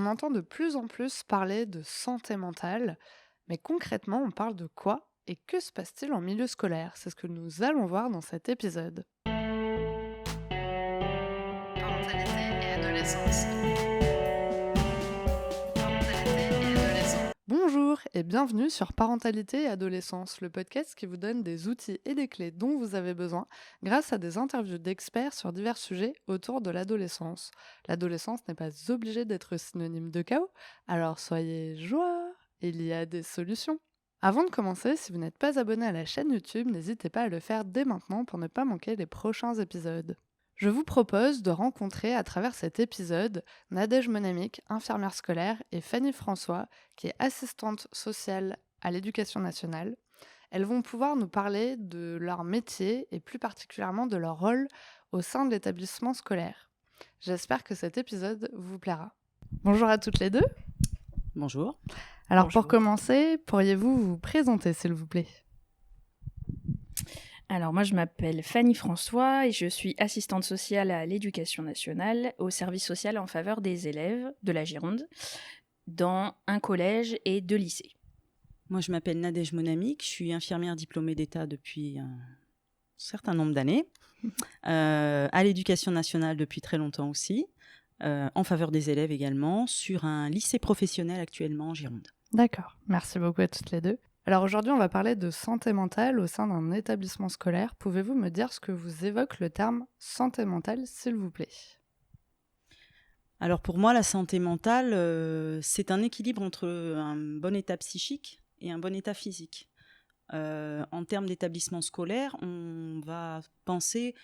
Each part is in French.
On entend de plus en plus parler de santé mentale, mais concrètement, on parle de quoi et que se passe-t-il en milieu scolaire? C'est ce que nous allons voir dans cet épisode. Parentalité et adolescence. Parentalité et adolescence. Bonjour et bienvenue sur Parentalité et adolescence, le podcast qui vous donne des outils et des clés dont vous avez besoin grâce à des interviews d'experts sur divers sujets autour de l'adolescence. L'adolescence n'est pas obligée d'être synonyme de chaos, alors soyez joie, il y a des solutions. Avant de commencer, si vous n'êtes pas abonné à la chaîne YouTube, n'hésitez pas à le faire dès maintenant pour ne pas manquer les prochains épisodes. Je vous propose de rencontrer à travers cet épisode Nadège Monamic, infirmière scolaire, et Fanny François, qui est assistante sociale à l'éducation nationale. Elles vont pouvoir nous parler de leur métier et plus particulièrement de leur rôle au sein de l'établissement scolaire. J'espère que cet épisode vous plaira. Bonjour à toutes les deux. Bonjour. Alors Bonjour. pour commencer, pourriez-vous vous présenter s'il vous plaît ? Alors moi je m'appelle Fanny François et je suis assistante sociale à l'éducation nationale au service social en faveur des élèves de la Gironde dans un collège et deux lycées. Moi, je m'appelle Nadège Monamic, je suis infirmière diplômée d'État depuis un certain nombre d'années, à l'éducation nationale depuis très longtemps aussi, en faveur des élèves également, sur un lycée professionnel actuellement en Gironde. D'accord, merci beaucoup à toutes les deux. Alors aujourd'hui, on va parler de santé mentale au sein d'un établissement scolaire. Pouvez-vous me dire ce que vous évoque le terme santé mentale, s'il vous plaît ? Alors pour moi, la santé mentale, c'est un équilibre entre un bon état psychique et un bon état physique. En termes d'établissement scolaire, on va penser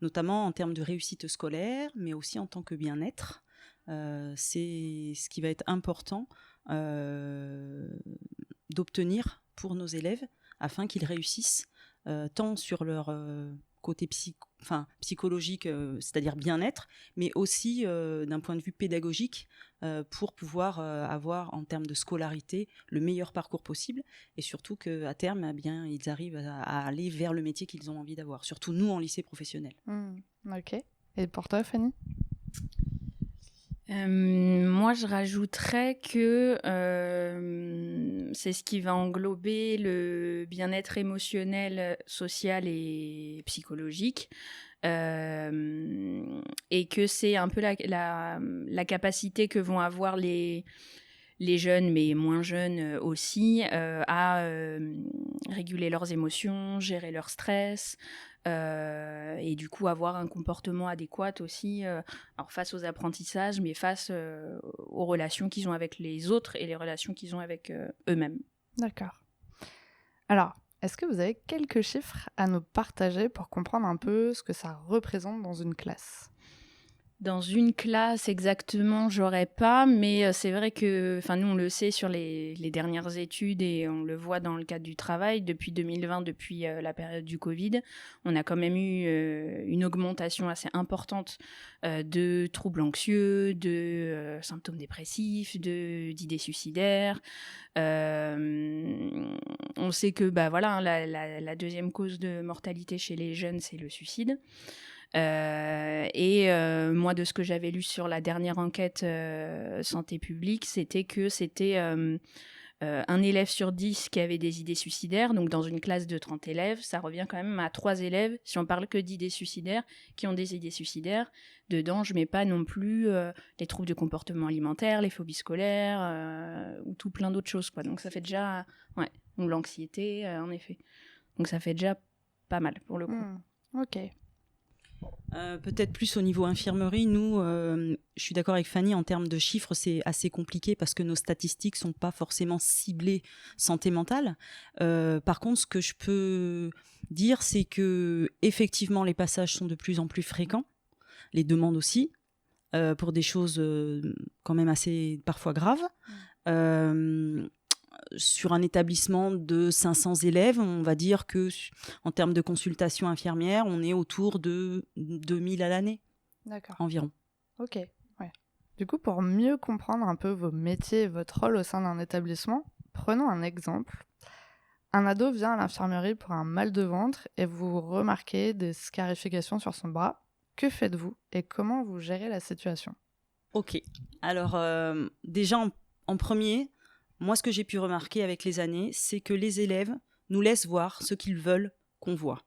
notamment en termes de réussite scolaire, mais aussi en tant que bien-être. C'est ce qui va être important d'obtenir pour nos élèves afin qu'ils réussissent tant sur leur côté psychologique, c'est-à-dire bien-être, mais aussi d'un point de vue pédagogique pour pouvoir avoir en termes de scolarité le meilleur parcours possible et surtout qu'à terme, eh bien, ils arrivent à aller vers le métier qu'ils ont envie d'avoir, surtout nous en lycée professionnel. Ok. Et pour toi, Fanny ? Moi, je rajouterais que c'est ce qui va englober le bien-être émotionnel, social et psychologique. Et que c'est un peu la capacité que vont avoir les jeunes, mais moins jeunes aussi, à réguler leurs émotions, gérer leur stress, et du coup avoir un comportement adéquat aussi, alors face aux apprentissages, mais face aux relations qu'ils ont avec les autres et les relations qu'ils ont avec eux-mêmes. D'accord. Alors, est-ce que vous avez quelques chiffres à nous partager pour comprendre un peu ce que ça représente dans une classe ? Dans une classe exactement, j'aurais pas, mais c'est vrai que, nous on le sait sur les dernières études et on le voit dans le cadre du travail, depuis 2020, depuis la période du Covid, on a quand même eu une augmentation assez importante de troubles anxieux, de symptômes dépressifs, d'idées suicidaires. On sait que la deuxième cause de mortalité chez les jeunes, c'est le suicide. Moi, de ce que j'avais lu sur la dernière enquête santé publique, c'était que c'était un élève sur 10 qui avait des idées suicidaires. Donc, dans une classe de 30 élèves, ça revient quand même à 3 élèves, si on parle que d'idées suicidaires, qui ont des idées suicidaires. Dedans, je mets pas non plus les troubles de comportement alimentaire, les phobies scolaires, ou tout plein d'autres choses, quoi. Donc, ça fait déjà... ou l'anxiété, en effet. Donc, ça fait déjà pas mal, pour le coup. Ok. Peut-être plus au niveau infirmerie, nous, je suis d'accord avec Fanny, en termes de chiffres, c'est assez compliqué parce que nos statistiques sont pas forcément ciblées santé mentale. Par contre, ce que je peux dire, c'est que effectivement, les passages sont de plus en plus fréquents, les demandes aussi, pour des choses quand même assez parfois graves. Sur un établissement de 500 élèves, on va dire que en termes de consultation infirmière, on est autour de 2000 à l'année. D'accord. Environ. Ok, ouais. Du coup, pour mieux comprendre un peu vos métiers et votre rôle au sein d'un établissement, prenons un exemple. Un ado vient à l'infirmerie pour un mal de ventre et vous remarquez des scarifications sur son bras. Que faites-vous et comment vous gérez la situation ? Ok. Alors, déjà, en premier, moi, ce que j'ai pu remarquer avec les années, c'est que les élèves nous laissent voir ce qu'ils veulent qu'on voit.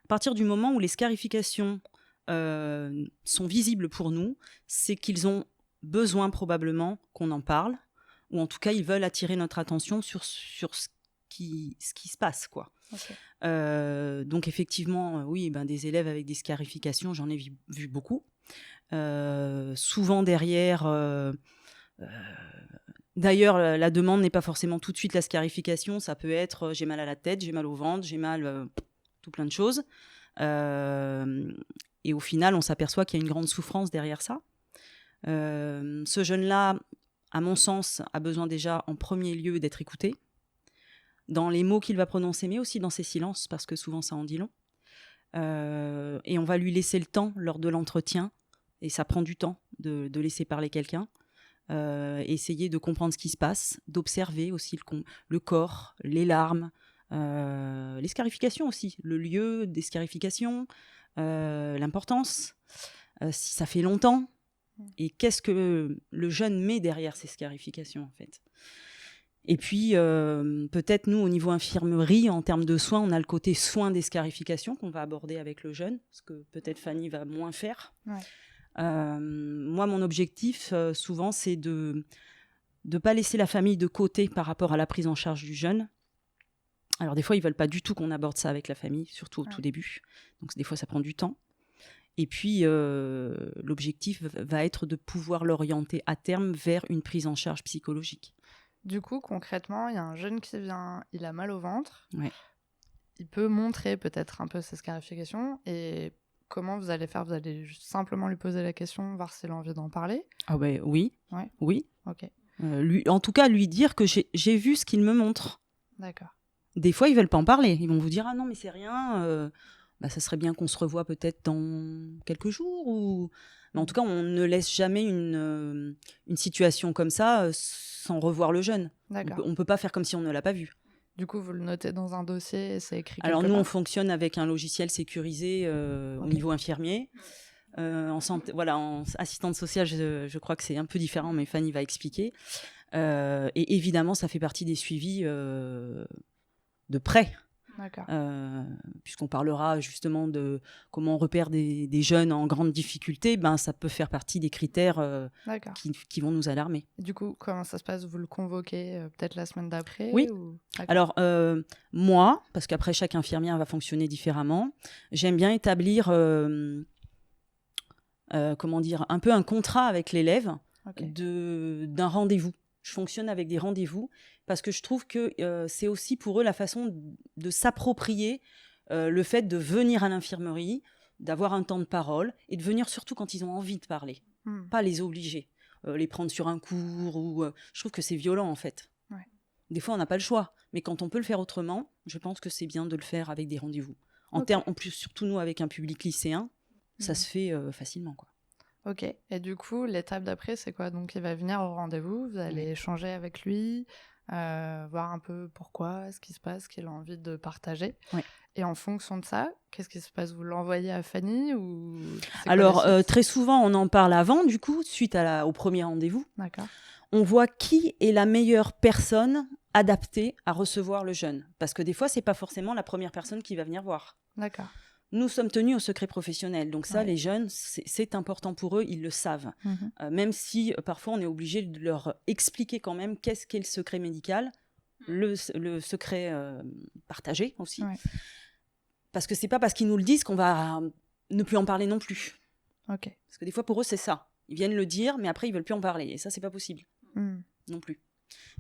À partir du moment où les scarifications sont visibles pour nous, c'est qu'ils ont besoin probablement qu'on en parle, ou en tout cas, ils veulent attirer notre attention sur ce qui se passe, quoi. Ok. Donc effectivement, oui, des élèves avec des scarifications, j'en ai vu beaucoup. Souvent derrière, d'ailleurs, la demande n'est pas forcément tout de suite la scarification. Ça peut être j'ai mal à la tête, j'ai mal au ventre, j'ai mal tout plein de choses. Et au final, on s'aperçoit qu'il y a une grande souffrance derrière ça. Ce jeune-là, à mon sens, a besoin déjà en premier lieu d'être écouté, dans les mots qu'il va prononcer, mais aussi dans ses silences, parce que souvent ça en dit long. Et on va lui laisser le temps lors de l'entretien, et ça prend du temps de laisser parler quelqu'un, essayer de comprendre ce qui se passe, d'observer aussi le corps, les larmes, les scarifications aussi, le lieu des scarifications, l'importance, si ça fait longtemps, et qu'est-ce que le jeune met derrière ces scarifications en fait. Et puis, peut-être nous, au niveau infirmerie, en termes de soins, on a le côté soins des scarifications qu'on va aborder avec le jeune, ce que peut-être Fanny va moins faire. Ouais. Moi, mon objectif, souvent, c'est de ne pas laisser la famille de côté par rapport à la prise en charge du jeune. Alors, des fois, ils ne veulent pas du tout qu'on aborde ça avec la famille, surtout au tout début. Donc, des fois, ça prend du temps. Et puis, l'objectif va être de pouvoir l'orienter à terme vers une prise en charge psychologique. Du coup, concrètement, il y a un jeune qui vient, il a mal au ventre. Ouais. Il peut montrer peut-être un peu ses scarifications. Et comment vous allez faire ? Vous allez juste simplement lui poser la question, voir s'il a envie d'en parler ? Ah ben oui, Ouais. oui. Ok, En tout cas, lui dire que j'ai vu ce qu'il me montre. d'accord. Des fois, ils veulent pas en parler. Ils vont vous dire « Ah non, mais c'est rien. Ça serait bien qu'on se revoie peut-être dans quelques jours. » ou... Mais en tout cas, on ne laisse jamais une situation comme ça sans revoir le jeune. D'accord. On peut pas faire comme si on ne l'a pas vu. Du coup, vous le notez dans un dossier et c'est écrit quelque Alors nous, part. on fonctionne avec un logiciel sécurisé au niveau infirmier. En assistante sociale, je crois que c'est un peu différent, mais Fanny va expliquer. Et évidemment, ça fait partie des suivis de près. D'accord. Puisqu'on parlera justement de comment on repère des jeunes en grande difficulté, ça peut faire partie des critères D'accord. qui vont nous alarmer. Et du coup, comment ça se passe ? Vous le convoquez peut-être la semaine d'après ? Oui. Ou... Alors, moi, parce qu'après chaque infirmière va fonctionner différemment, j'aime bien établir un peu un contrat avec l'élève d'un rendez-vous. Je fonctionne avec des rendez-vous parce que je trouve que c'est aussi pour eux la façon de s'approprier le fait de venir à l'infirmerie, d'avoir un temps de parole et de venir surtout quand ils ont envie de parler. Pas les obliger, les prendre sur un cours. Je trouve que c'est violent en fait. Ouais. Des fois, on n'a pas le choix. Mais quand on peut le faire autrement, je pense que c'est bien de le faire avec des rendez-vous. En plus, surtout nous, avec un public lycéen, ça se fait facilement, quoi. Ok. Et du coup, l'étape d'après, c'est quoi ? Donc, il va venir au rendez-vous, vous allez échanger avec lui, voir un peu pourquoi, ce qui se passe, qu'il a envie de partager. Ouais. Et en fonction de ça, qu'est-ce qui se passe ? Vous l'envoyez à Fanny ou... Alors, très souvent, on en parle avant, du coup, suite au premier rendez-vous. D'accord. On voit qui est la meilleure personne adaptée à recevoir le jeune. Parce que des fois, ce n'est pas forcément la première personne qui va venir voir. D'accord. Nous sommes tenus au secret professionnel. Donc ça, les jeunes, c'est important pour eux, ils le savent. Même si parfois, on est obligé de leur expliquer quand même qu'est-ce qu'est le secret médical, le secret partagé aussi. Ouais. Parce que ce n'est pas parce qu'ils nous le disent qu'on va ne plus en parler non plus. Okay. Parce que des fois, pour eux, c'est ça. Ils viennent le dire, mais après, ils ne veulent plus en parler. Et ça, ce n'est pas possible non plus.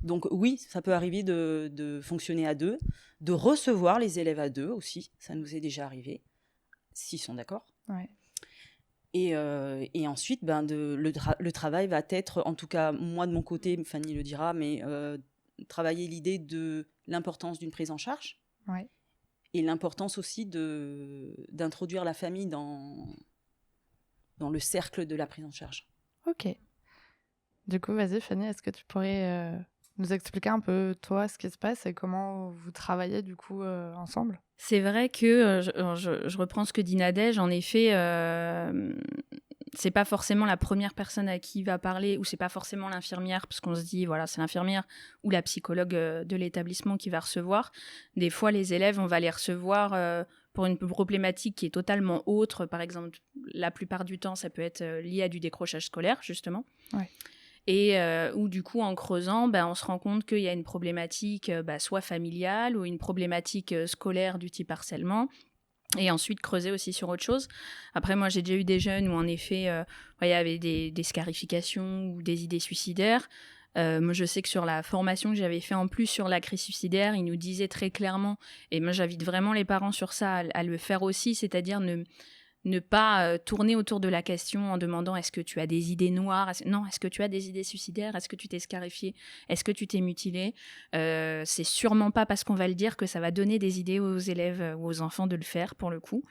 Donc oui, ça peut arriver de fonctionner à deux, de recevoir les élèves à deux aussi. Ça nous est déjà arrivé. S'ils sont d'accord. Ouais. Et ensuite, le travail va être, en tout cas, moi de mon côté, Fanny le dira, mais travailler l'idée de l'importance d'une prise en charge. Ouais. Et l'importance aussi d'introduire la famille dans le cercle de la prise en charge. Ok. Du coup, vas-y Fanny, est-ce que tu pourrais nous expliquer un peu, toi, ce qui se passe et comment vous travaillez du coup ensemble ? C'est vrai que, je reprends ce que dit Nadège, en effet, c'est pas forcément la première personne à qui il va parler, ou c'est pas forcément l'infirmière, parce qu'on se dit, voilà, c'est l'infirmière ou la psychologue de l'établissement qui va recevoir. Des fois, les élèves, on va les recevoir pour une problématique qui est totalement autre. Par exemple, la plupart du temps, ça peut être lié à du décrochage scolaire, justement. Ouais. Et où du coup, en creusant, on se rend compte qu'il y a une problématique soit familiale ou une problématique scolaire du type harcèlement. Et ensuite creuser aussi sur autre chose. Après, moi, j'ai déjà eu des jeunes où en effet, il y avait des scarifications ou des idées suicidaires. Moi, je sais que sur la formation que j'avais fait en plus sur la crise suicidaire, ils nous disaient très clairement, et moi j'invite vraiment les parents sur ça à le faire aussi, c'est-à-dire ne pas tourner autour de la question en demandant est-ce que tu as des idées noires, est-ce que tu as des idées suicidaires, est-ce que tu t'es scarifié, est-ce que tu t'es mutilé. C'est sûrement pas parce qu'on va le dire que ça va donner des idées aux élèves ou aux enfants de le faire, pour le coup.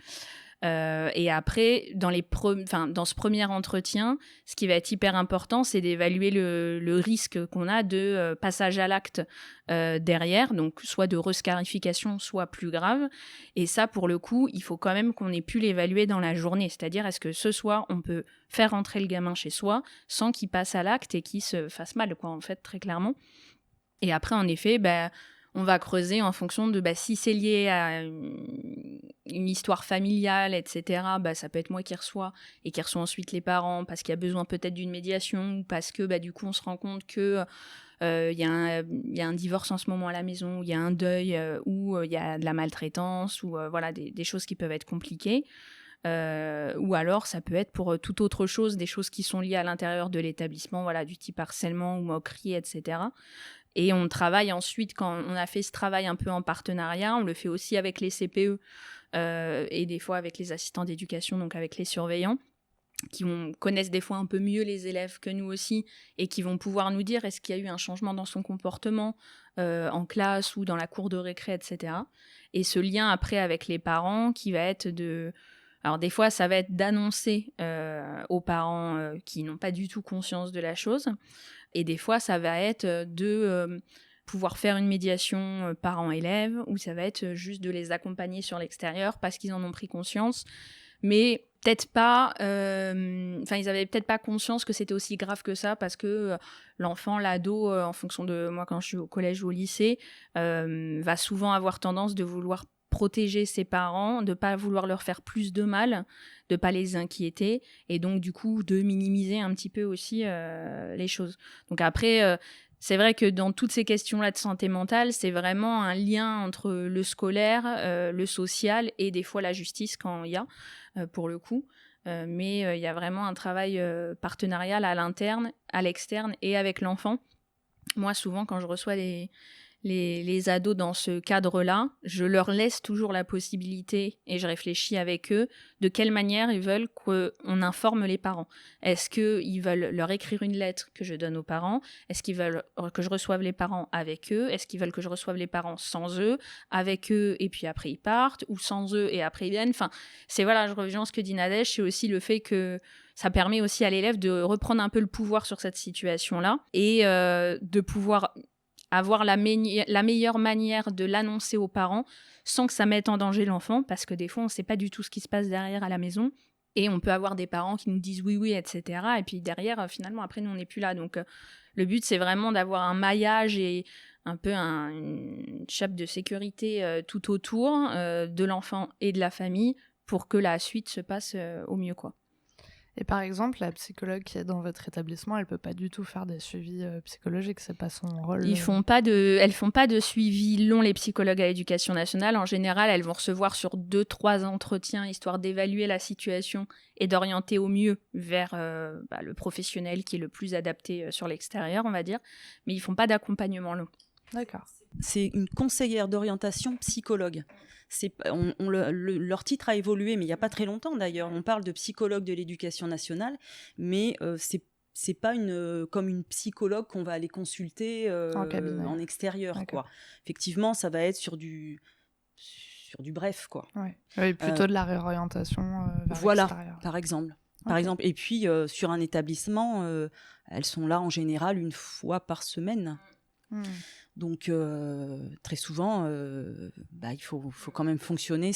Et après, dans ce premier entretien, ce qui va être hyper important, c'est d'évaluer le risque qu'on a de passage à l'acte derrière, donc soit de rescarification, soit plus grave. Et ça, pour le coup, il faut quand même qu'on ait pu l'évaluer dans la journée. C'est-à-dire, est-ce que ce soir, on peut faire rentrer le gamin chez soi sans qu'il passe à l'acte et qu'il se fasse mal, quoi, en fait, très clairement. Et après, en effet, on va creuser en fonction de si c'est lié à une histoire familiale, etc. Ça peut être moi qui reçois et qui reçois ensuite les parents parce qu'il y a besoin peut-être d'une médiation ou parce que du coup on se rend compte que il y a un divorce en ce moment à la maison, ou il y a un deuil, ou il y a de la maltraitance, ou voilà des choses qui peuvent être compliquées. Ou alors ça peut être pour toute autre chose, des choses qui sont liées à l'intérieur de l'établissement, voilà, du type harcèlement ou moquerie, etc. Et on travaille ensuite, quand on a fait ce travail un peu en partenariat, on le fait aussi avec les CPE et des fois avec les assistants d'éducation, donc avec les surveillants, qui connaissent des fois un peu mieux les élèves que nous aussi et qui vont pouvoir nous dire est-ce qu'il y a eu un changement dans son comportement en classe ou dans la cour de récré, etc. Et ce lien après avec les parents qui va être de... Alors des fois, ça va être d'annoncer aux parents qui n'ont pas du tout conscience de la chose. Et des fois, ça va être de pouvoir faire une médiation parents-élèves, ou ça va être juste de les accompagner sur l'extérieur parce qu'ils en ont pris conscience. Mais peut-être pas... ils avaient peut-être pas conscience que c'était aussi grave que ça, parce que l'enfant, l'ado, en fonction de moi, quand je suis au collège ou au lycée, va souvent avoir tendance de vouloir protéger ses parents, de pas vouloir leur faire plus de mal, de pas les inquiéter, et donc du coup de minimiser un petit peu aussi les choses. Donc après, c'est vrai que dans toutes ces questions-là de santé mentale, c'est vraiment un lien entre le scolaire, le social et des fois la justice quand il y a, pour le coup. Mais il y a vraiment un travail partenarial à l'interne, à l'externe et avec l'enfant. Moi, souvent, quand je reçois les ados dans ce cadre-là, je leur laisse toujours la possibilité, et je réfléchis avec eux, de quelle manière ils veulent qu'on informe les parents. Est-ce qu'ils veulent leur écrire une lettre que je donne aux parents? Est-ce qu'ils veulent que je reçoive les parents avec eux? Est-ce qu'ils veulent que je reçoive les parents sans eux, avec eux, et puis après ils partent, ou sans eux et après ils viennent? Enfin, c'est voilà, je reviens à ce que dit Nadège, c'est aussi le fait que ça permet aussi à l'élève de reprendre un peu le pouvoir sur cette situation-là, et de pouvoir avoir la meilleure manière de l'annoncer aux parents sans que ça mette en danger l'enfant, parce que des fois, on ne sait pas du tout ce qui se passe derrière à la maison, et on peut avoir des parents qui nous disent oui, oui, etc. Et puis derrière, finalement, après, nous, on n'est plus là. Donc, le but, c'est vraiment d'avoir un maillage et un peu une chape de sécurité tout autour de l'enfant et de la famille pour que la suite se passe au mieux, quoi. Et par exemple, la psychologue qui est dans votre établissement, elle peut pas du tout faire des suivis psychologiques, c'est pas son rôle. Elles font pas de suivi long, les psychologues à l'éducation nationale. En général, elles vont recevoir sur 2-3 entretiens, histoire d'évaluer la situation et d'orienter au mieux vers le professionnel qui est le plus adapté sur l'extérieur, on va dire. Mais ils font pas d'accompagnement long. D'accord. C'est une conseillère d'orientation psychologue. Leur titre a évolué, mais il n'y a pas très longtemps d'ailleurs. On parle de psychologue de l'éducation nationale, mais c'est pas comme une psychologue qu'on va aller consulter en extérieur, quoi. Effectivement, ça va être sur du bref, quoi. Ouais. Oui, plutôt de la réorientation vers l'extérieur. Par exemple. Par exemple. Et puis, sur un établissement, elles sont là en général 1 fois par semaine. Donc, très souvent, il faut quand même fonctionner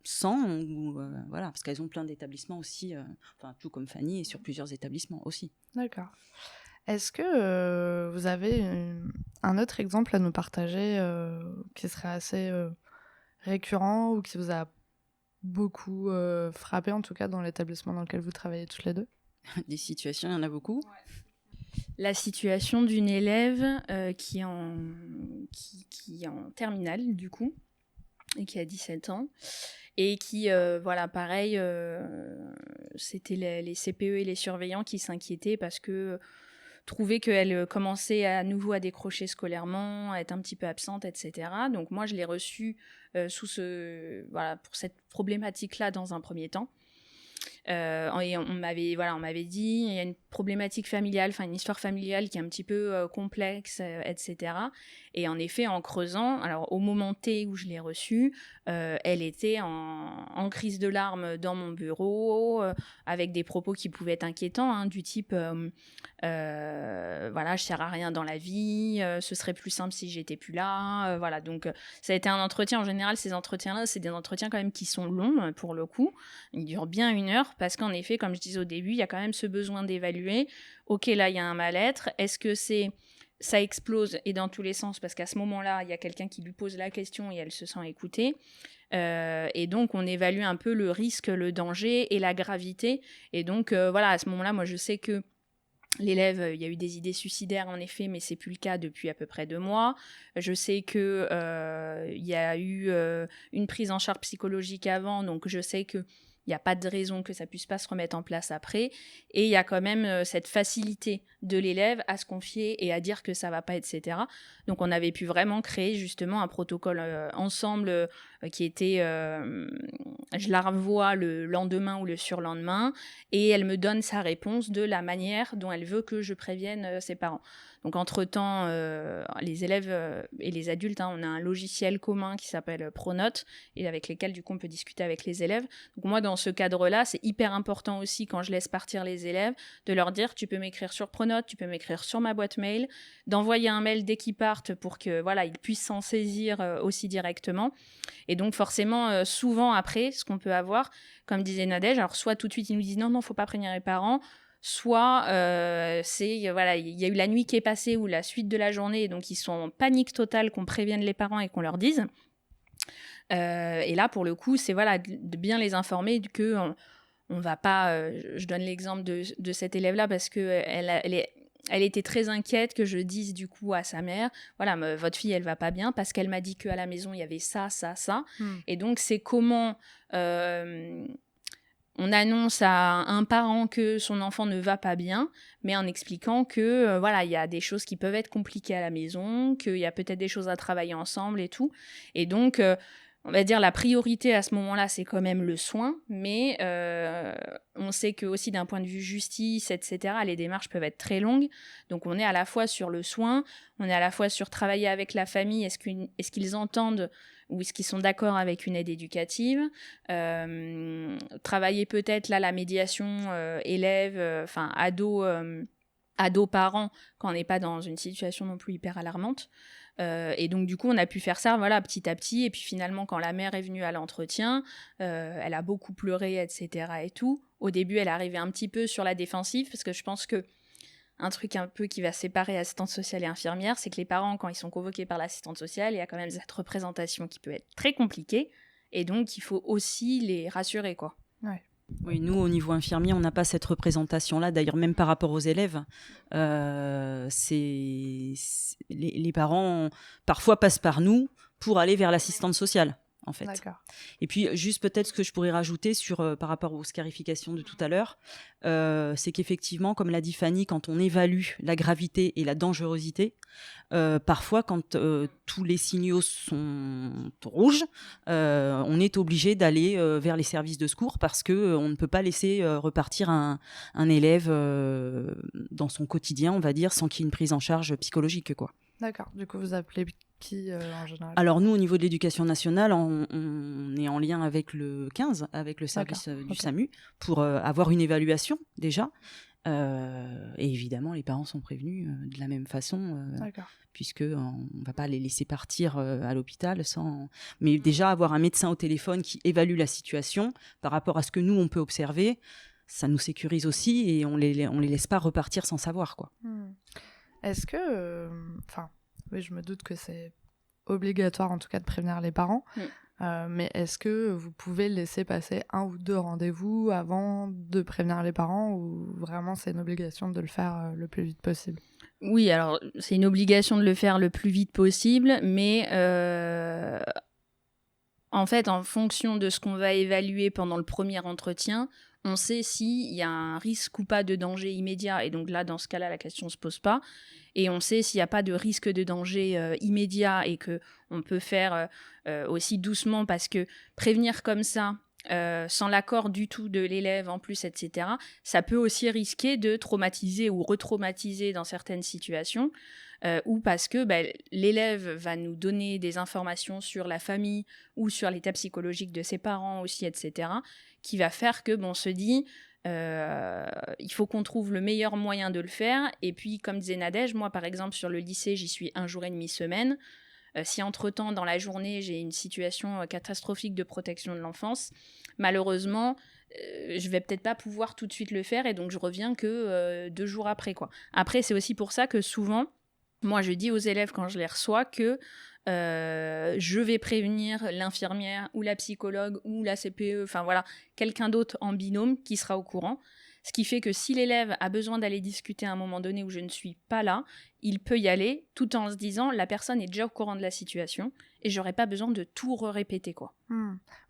sans, ou, voilà, parce qu'elles ont plein d'établissements aussi, tout comme Fanny, et sur plusieurs établissements aussi. D'accord. Est-ce que vous avez un autre exemple à nous partager qui serait assez récurrent ou qui vous a beaucoup frappé, en tout cas dans l'établissement dans lequel vous travaillez toutes les deux? Des situations, il y en a beaucoup. La situation d'une élève qui est en terminale, du coup, et qui a 17 ans, et qui, pareil, c'était les CPE et les surveillants qui s'inquiétaient parce que trouvaient qu'elle commençait à nouveau à décrocher scolairement, à être un petit peu absente, etc. Donc moi, je l'ai reçue pour cette problématique-là dans un premier temps. Et on m'avait dit, il y a une problématique familiale, une histoire familiale qui est un petit peu complexe, etc. Et en effet, en creusant, alors au moment T où je l'ai reçue, elle était en crise de larmes dans mon bureau, avec des propos qui pouvaient être inquiétants, du type je sers à rien dans la vie, ce serait plus simple si j'étais plus là, donc ça a été un entretien. En général, ces entretiens-là, c'est des entretiens quand même qui sont longs pour le coup, ils durent bien 1 heure, parce qu'en effet, comme je disais au début, il y a quand même ce besoin d'évaluer, ok, là il y a un mal-être, est-ce que ça explose et dans tous les sens, parce qu'à ce moment-là, il y a quelqu'un qui lui pose la question et elle se sent écoutée. Et donc, on évalue un peu le risque, le danger et la gravité. Et donc, à ce moment-là, moi, je sais que l'élève, il y a eu des idées suicidaires, en effet, mais c'est plus le cas depuis à peu près 2 mois. Je sais que il y a eu une prise en charge psychologique avant, donc je sais que il n'y a pas de raison que ça puisse pas se remettre en place après. Et il y a quand même cette facilité de l'élève à se confier et à dire que ça va pas, etc. Donc, on avait pu vraiment créer justement un protocole ensemble qui était... je la revois le lendemain ou le surlendemain et elle me donne sa réponse de la manière dont elle veut que je prévienne ses parents. Donc, entre-temps, les élèves et les adultes, on a un logiciel commun qui s'appelle Pronote et avec lesquels, du coup, on peut discuter avec les élèves. Donc, moi, dans ce cadre-là, c'est hyper important aussi, quand je laisse partir les élèves, de leur dire, tu peux m'écrire sur Pronote, tu peux m'écrire sur ma boîte mail, d'envoyer un mail dès qu'ils partent pour que, ils puissent s'en saisir aussi directement. Et donc, forcément, souvent après, ce qu'on peut avoir, comme disait Nadège, alors soit tout de suite, ils nous disent non, faut pas prévenir les parents, soit il y a eu la nuit qui est passée ou la suite de la journée, donc ils sont en panique totale qu'on prévienne les parents et qu'on leur dise. Et là, pour le coup, c'est de bien les informer que on va pas... je donne l'exemple de cette élève-là parce qu'elle était très inquiète que je dise du coup à sa mère, votre fille, elle va pas bien parce qu'elle m'a dit qu'à la maison, il y avait ça, ça, ça. Et donc, c'est comment... on annonce à un parent que son enfant ne va pas bien, mais en expliquant que il y a des choses qui peuvent être compliquées à la maison, qu'il y a peut-être des choses à travailler ensemble et tout. Et donc, on va dire la priorité à ce moment-là, c'est quand même le soin, mais on sait que aussi d'un point de vue justice, etc., les démarches peuvent être très longues. Donc, on est à la fois sur le soin, on est à la fois sur travailler avec la famille, est-ce qu'ils entendent ou est-ce qu'ils sont d'accord avec une aide éducative, travailler peut-être là la médiation élève, ado-parents, quand on n'est pas dans une situation non plus hyper alarmante. Et donc du coup on a pu faire ça petit à petit, et puis finalement quand la mère est venue à l'entretien, elle a beaucoup pleuré, etc. et tout. Au début elle arrivait un petit peu sur la défensive, parce que je pense que un truc un peu qui va séparer assistante sociale et infirmière, c'est que les parents, quand ils sont convoqués par l'assistante sociale, il y a quand même cette représentation qui peut être très compliquée, et donc il faut aussi les rassurer, quoi. Ouais. Oui, nous, au niveau infirmier, on n'a pas cette représentation-là. D'ailleurs, même par rapport aux élèves, les parents, parfois, passent par nous pour aller vers l'assistante sociale, en fait. D'accord. Et puis, juste peut-être ce que je pourrais rajouter par rapport aux scarifications de tout à l'heure, c'est qu'effectivement, comme l'a dit Fanny, quand on évalue la gravité et la dangerosité, parfois, quand tous les signaux sont rouges, on est obligé d'aller vers les services de secours, parce qu'on ne peut pas laisser repartir un élève dans son quotidien, on va dire, sans qu'il y ait une prise en charge psychologique, quoi. D'accord. Du coup, vous appelez qui en général? Alors nous, au niveau de l'éducation nationale, on est en lien avec le 15, avec le service du SAMU, pour avoir une évaluation déjà. Et évidemment, les parents sont prévenus de la même façon, D'accord. puisque on ne va pas les laisser partir à l'hôpital sans... Mais déjà, avoir un médecin au téléphone qui évalue la situation par rapport à ce que nous, on peut observer, ça nous sécurise aussi et on les laisse pas repartir sans savoir, quoi. Est-ce que... Enfin, oui, je me doute que c'est obligatoire, en tout cas, de prévenir les parents. Mais est-ce que vous pouvez laisser passer 1 ou 2 rendez-vous avant de prévenir les parents ou vraiment c'est une obligation de le faire le plus vite possible? Oui, alors c'est une obligation de le faire le plus vite possible, mais en fait, en fonction de ce qu'on va évaluer pendant le premier entretien, on sait s'il y a un risque ou pas de danger immédiat. Et donc là, dans ce cas-là, la question ne se pose pas. Et on sait s'il n'y a pas de risque de danger immédiat et qu'on peut faire aussi doucement parce que prévenir comme ça, sans l'accord du tout de l'élève en plus, etc., ça peut aussi risquer de traumatiser ou retraumatiser dans certaines situations. Ou parce que l'élève va nous donner des informations sur la famille ou sur l'état psychologique de ses parents aussi, etc., qui va faire que on se dit il faut qu'on trouve le meilleur moyen de le faire. Et puis, comme disait Nadège, moi, par exemple, sur le lycée, j'y suis 1 jour et demi semaine. Si entre-temps, dans la journée, j'ai une situation catastrophique de protection de l'enfance, malheureusement, je vais peut-être pas pouvoir tout de suite le faire et donc je reviens que 2 jours après, quoi. Après, c'est aussi pour ça que souvent, moi, je dis aux élèves quand je les reçois que je vais prévenir l'infirmière ou la psychologue ou la CPE, enfin voilà, quelqu'un d'autre en binôme qui sera au courant. Ce qui fait que si l'élève a besoin d'aller discuter à un moment donné où je ne suis pas là, il peut y aller tout en se disant la personne est déjà au courant de la situation et j'aurais pas besoin de tout répéter, quoi.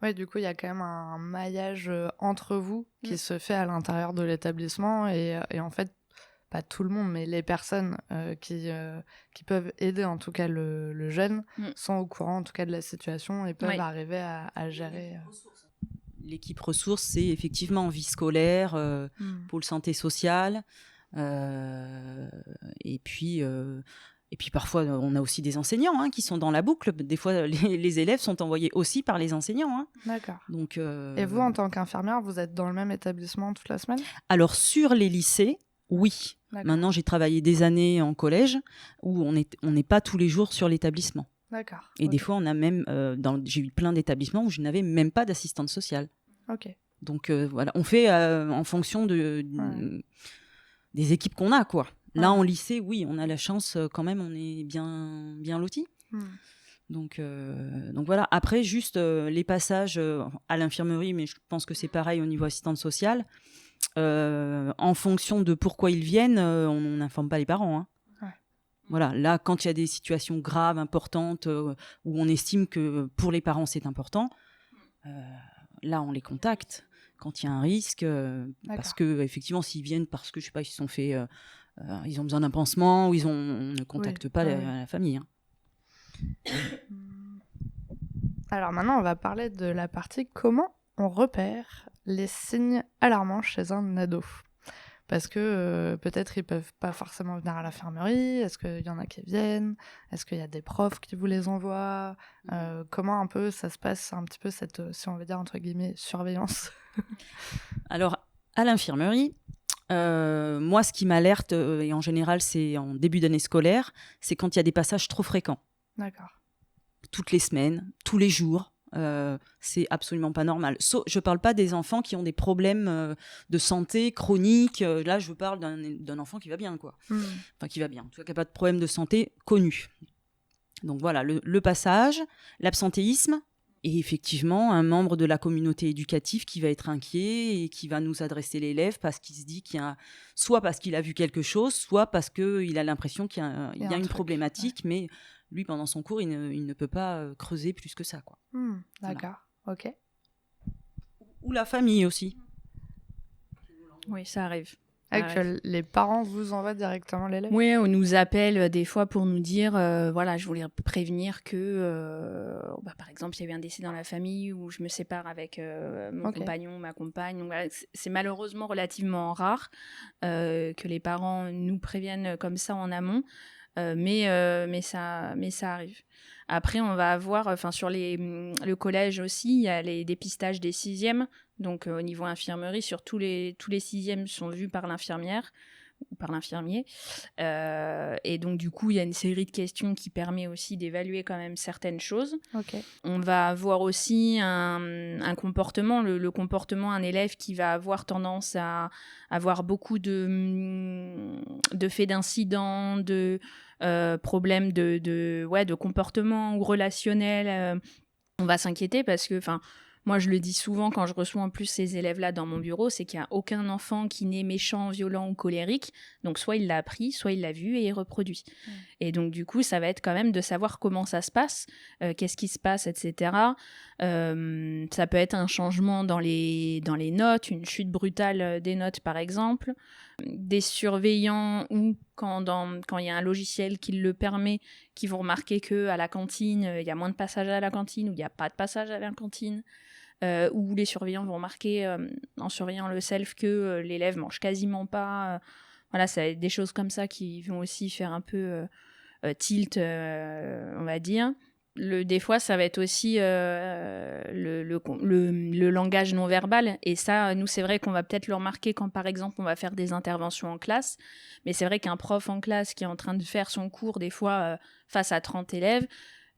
Ouais, du coup, il y a quand même un maillage entre vous qui se fait à l'intérieur de l'établissement et en fait, pas tout le monde, mais les personnes qui peuvent aider en tout cas le jeune sont au courant en tout cas de la situation et peuvent arriver à gérer. L'équipe ressources, c'est effectivement vie scolaire, pôle santé sociale, et puis parfois on a aussi des enseignants qui sont dans la boucle. Des fois les élèves sont envoyés aussi par les enseignants. D'accord. Donc, et vous, en tant qu'infirmière, vous êtes dans le même établissement toute la semaine? Alors sur les lycées, oui. D'accord. Maintenant, j'ai travaillé des années en collège où on n'est pas tous les jours sur l'établissement. D'accord. Et des fois, on a même, j'ai eu plein d'établissements où je n'avais même pas d'assistante sociale. Ok. Donc voilà, on fait en fonction des équipes qu'on a, quoi. Là, en lycée, oui, on a la chance quand même, on est bien lotis. Donc voilà. Après, juste les passages à l'infirmerie, mais je pense que c'est pareil au niveau assistante sociale. En fonction de pourquoi ils viennent, on n'informe pas les parents. Voilà, là, quand il y a des situations graves, importantes, où on estime que pour les parents c'est important, là on les contacte quand il y a un risque, parce que effectivement s'ils viennent parce que je sais pas, ils se sont fait, ils ont besoin d'un pansement, ou on ne contacte pas la famille. Alors maintenant, on va parler de la partie comment on repère les signes alarmants chez un ado. Parce que peut-être ils peuvent pas forcément venir à l'infirmerie. Est-ce qu'il y en a qui viennent? Est-ce qu'il y a des profs qui vous les envoient? Comment un peu ça se passe, un petit peu cette, si on veut dire entre guillemets, surveillance? Alors, à l'infirmerie, moi, ce qui m'alerte, et en général, c'est en début d'année scolaire, c'est quand il y a des passages trop fréquents. D'accord. Toutes les semaines, tous les jours. C'est absolument pas normal. Je parle pas des enfants qui ont des problèmes de santé chroniques. Là, je parle d'un enfant qui va bien, quoi. Enfin, qui va bien. En tout cas, qui n'a pas de problème de santé connu. Donc voilà, le passage, l'absentéisme, et effectivement, un membre de la communauté éducative qui va être inquiet et qui va nous adresser l'élève parce qu'il se dit soit parce qu'il a vu quelque chose, soit parce qu'il a l'impression qu'il y a une problématique, mais lui, pendant son cours, il ne peut pas creuser plus que ça, quoi. D'accord, voilà. Ok. Ou la famille aussi. Oui, ça arrive. Que les parents vous envoient directement l'élève? Oui, on nous appelle des fois pour nous dire, voilà, je voulais prévenir que, par exemple, il y a eu un décès dans la famille ou je me sépare avec mon compagnon, ma compagne. Donc, voilà, c'est malheureusement relativement rare que les parents nous préviennent comme ça en amont. mais ça arrive. Après, on va avoir, sur le collège aussi, il y a les dépistages des sixièmes. Donc, au niveau infirmerie, sur tous les sixièmes sont vus par l'infirmière ou par l'infirmier. Et donc, du coup, il y a une série de questions qui permet aussi d'évaluer quand même certaines choses. Ok. On va avoir aussi un comportement, le comportement, un élève qui va avoir tendance à avoir beaucoup de faits d'incidents, de problèmes de comportement ou relationnel. On va s'inquiéter parce que, moi, je le dis souvent quand je reçois en plus ces élèves-là dans mon bureau, c'est qu'il n'y a aucun enfant qui naît méchant, violent ou colérique. Donc, soit il l'a appris, soit il l'a vu et il reproduit. Et donc, du coup, ça va être quand même de savoir comment ça se passe, qu'est-ce qui se passe, etc. Ça peut être un changement dans les notes, une chute brutale des notes, par exemple. Des surveillants ou quand il y a un logiciel qui le permet, qui vont remarquer qu'à la cantine, il y a moins de passages à la cantine ou il n'y a pas de passage à la cantine. Où les surveillants vont remarquer en surveillant le self que l'élève mange quasiment pas. Voilà, c'est des choses comme ça qui vont aussi faire un peu tilt, on va dire. Des fois, ça va être aussi le langage non verbal. Et ça, nous, c'est vrai qu'on va peut-être le remarquer quand, par exemple, on va faire des interventions en classe. Mais c'est vrai qu'un prof en classe qui est en train de faire son cours, des fois, face à 30 élèves,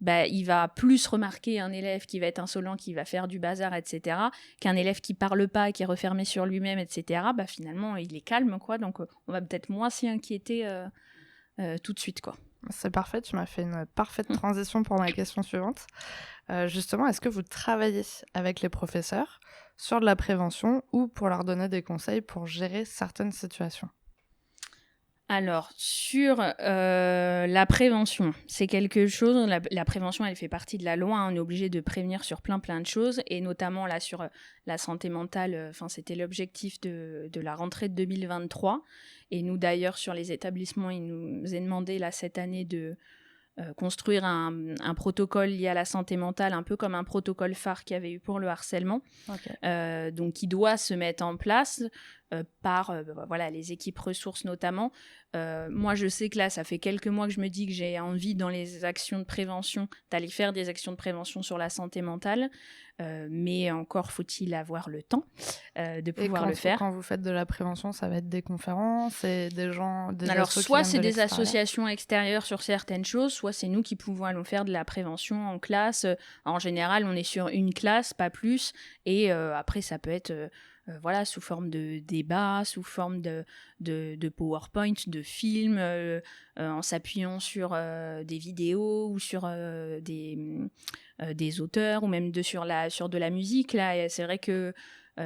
il va plus remarquer un élève qui va être insolent, qui va faire du bazar, etc., qu'un élève qui parle pas, qui est refermé sur lui-même, etc. Finalement, il est calme, quoi. Donc, on va peut-être moins s'y inquiéter tout de suite, quoi. C'est parfait, tu m'as fait une parfaite transition pour ma question suivante. Justement, est-ce que vous travaillez avec les professeurs sur de la prévention ou pour leur donner des conseils pour gérer certaines situations ? Alors, sur la prévention, c'est quelque chose, la prévention, elle fait partie de la loi, on est obligé de prévenir sur plein de choses, et notamment là sur la santé mentale, c'était l'objectif de la rentrée de 2023, et nous d'ailleurs sur les établissements, il nous est demandé là cette année de construire un protocole lié à la santé mentale, un peu comme un protocole phare qu'il y avait eu pour le harcèlement, donc qui doit se mettre en place par les équipes ressources notamment. Moi, je sais que là, ça fait quelques mois que je me dis que j'ai envie, dans les actions de prévention, d'aller faire des actions de prévention sur la santé mentale, mais encore faut-il avoir le temps de pouvoir le faire. Quand vous faites de la prévention, ça va être des conférences et des gens... Alors, soit c'est des associations extérieures sur certaines choses, soit c'est nous qui pouvons aller faire de la prévention en classe. En général, on est sur une classe, pas plus, et après, ça peut être... sous forme de débat, sous forme de PowerPoint, de films, en s'appuyant sur des vidéos ou sur des auteurs, ou même sur de la musique. Là, et c'est vrai que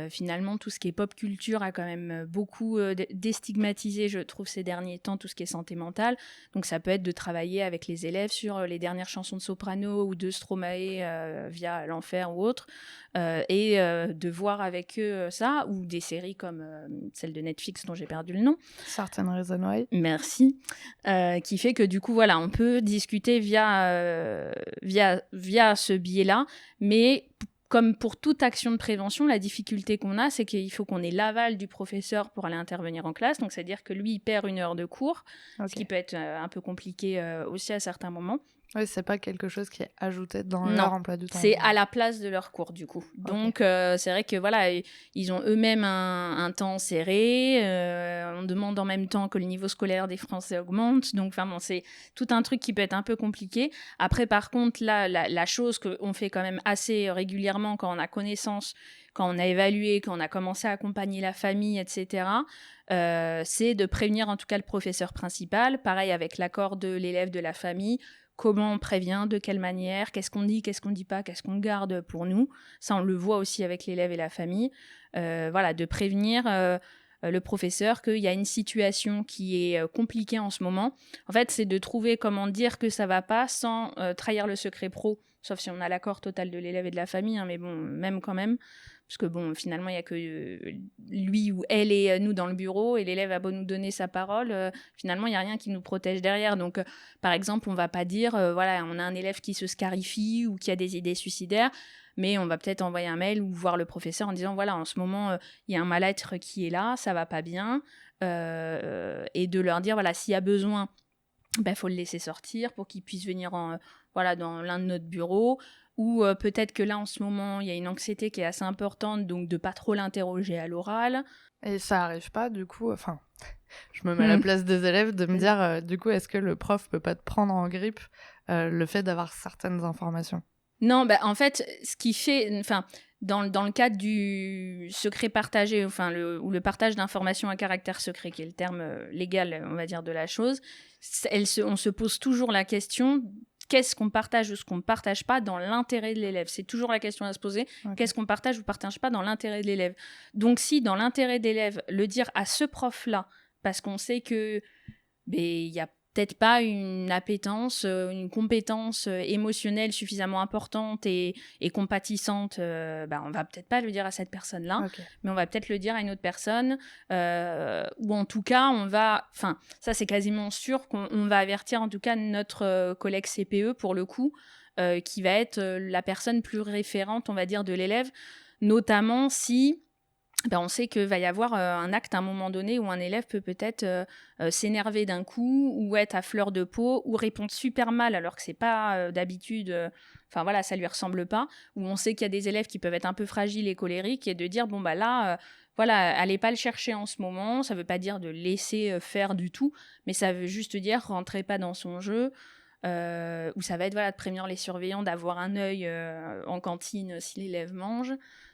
finalement, tout ce qui est pop culture a quand même beaucoup déstigmatisé, je trouve, ces derniers temps, tout ce qui est santé mentale. Donc, ça peut être de travailler avec les élèves sur les dernières chansons de Soprano ou de Stromae via L'Enfer ou autre, et de voir avec eux ça, ou des séries comme celle de Netflix dont j'ai perdu le nom. Certain Reason Why. Merci. Qui fait que du coup, voilà, on peut discuter via ce biais-là, mais comme pour toute action de prévention, la difficulté qu'on a, c'est qu'il faut qu'on ait l'aval du professeur pour aller intervenir en classe. Donc, c'est-à-dire que lui, il perd 1 heure de cours, ce qui peut être un peu compliqué aussi à certains moments. Oui, c'est pas quelque chose qui est ajouté dans leur emploi du temps. C'est à la place de leur cours, du coup. Donc, c'est vrai que voilà, ils ont eux-mêmes un temps serré. On demande en même temps que le niveau scolaire des Français augmente. Donc, c'est tout un truc qui peut être un peu compliqué. Après, par contre, là, la chose qu'on fait quand même assez régulièrement quand on a connaissance, quand on a évalué, quand on a commencé à accompagner la famille, etc., c'est de prévenir en tout cas le professeur principal. Pareil, avec l'accord de l'élève, de la famille. Comment on prévient, de quelle manière, qu'est-ce qu'on dit, qu'est-ce qu'on dit pas, qu'est-ce qu'on garde pour nous. Ça, on le voit aussi avec l'élève et la famille. De prévenir le professeur qu'il y a une situation qui est compliquée en ce moment. En fait, c'est de trouver comment dire que ça va pas sans trahir le secret pro, sauf si on a l'accord total de l'élève et de la famille, mais bon, même quand même. Parce que bon, finalement, il n'y a que lui ou elle et nous dans le bureau, et l'élève a beau nous donner sa parole, finalement, il n'y a rien qui nous protège derrière. Donc, par exemple, on ne va pas dire, on a un élève qui se scarifie ou qui a des idées suicidaires, mais on va peut-être envoyer un mail ou voir le professeur en disant, voilà, en ce moment, il y a un mal-être qui est là, ça ne va pas bien, et de leur dire, voilà, s'il y a besoin faut le laisser sortir pour qu'il puisse venir dans l'un de notre bureau. Ou peut-être que là, en ce moment, il y a une anxiété qui est assez importante, donc de pas trop l'interroger à l'oral. Et ça arrive pas, du coup, enfin, je me mets à la place des élèves de me dire, du coup, est-ce que le prof peut pas te prendre en grippe le fait d'avoir certaines informations? Non, en fait, ce qui fait, enfin, dans le cadre du secret partagé, enfin, ou le partage d'informations à caractère secret, qui est le terme légal, on va dire, de la chose, on se pose toujours la question, qu'est-ce qu'on partage ou ce qu'on ne partage pas dans l'intérêt de l'élève? C'est toujours la question à se poser. Okay. Qu'est-ce qu'on partage ou ne partage pas dans l'intérêt de l'élève? Donc, si dans l'intérêt de l'élève, le dire à ce prof-là, parce qu'on sait que il y a peut-être pas une appétence, une compétence émotionnelle suffisamment importante et compatissante, on va peut-être pas le dire à cette personne-là, mais on va peut-être le dire à une autre personne, ou en tout cas, ça c'est quasiment sûr qu'on va avertir en tout cas notre collègue CPE pour le coup, qui va être la personne plus référente, on va dire, de l'élève, notamment si on sait qu'il va y avoir un acte à un moment donné où un élève peut peut-être s'énerver d'un coup ou être à fleur de peau ou répondre super mal alors que c'est pas d'habitude, ça lui ressemble pas, où on sait qu'il y a des élèves qui peuvent être un peu fragiles et colériques et de dire allez pas le chercher en ce moment, ça veut pas dire de laisser faire du tout, mais ça veut juste dire rentrez pas dans son jeu. Où ça va être de prévenir les surveillants d'avoir un œil en cantine si l'élève mange.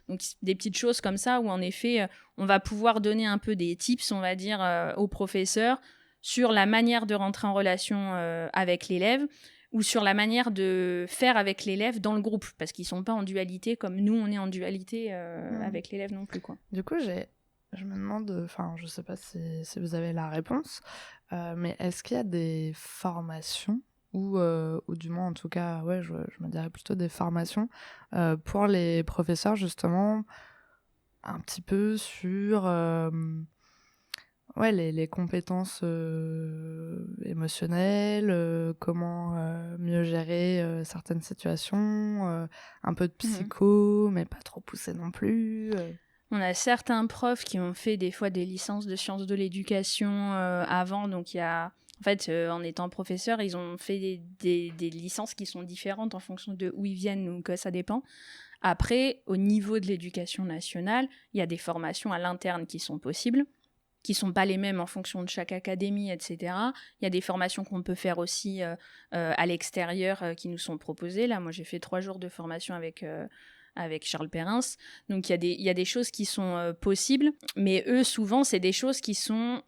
Donc des petites choses comme ça où en effet on va pouvoir donner un peu des tips, on va dire, aux professeurs sur la manière de rentrer en relation avec l'élève ou sur la manière de faire avec l'élève dans le groupe, parce qu'ils sont pas en dualité comme nous on est en dualité avec l'élève non plus, quoi. Du coup je me demande, enfin je sais pas si vous avez la réponse, mais est-ce qu'il y a des formations ou du moins en tout cas je me dirais plutôt des formations pour les professeurs justement un petit peu sur les compétences émotionnelles, comment mieux gérer certaines situations, un peu de psycho mais pas trop poussé non plus. On a certains profs qui ont fait des fois des licences de sciences de l'éducation avant, donc il y a... En fait, en étant professeur, ils ont fait des licences qui sont différentes en fonction de où ils viennent, donc ça dépend. Après, au niveau de l'éducation nationale, il y a des formations à l'interne qui sont possibles, qui ne sont pas les mêmes en fonction de chaque académie, etc. Il y a des formations qu'on peut faire aussi à l'extérieur qui nous sont proposées. Là, moi, j'ai fait 3 jours de formation avec Charles Perrins. Donc, il y a des choses qui sont possibles, mais eux, souvent, c'est des choses qui sont...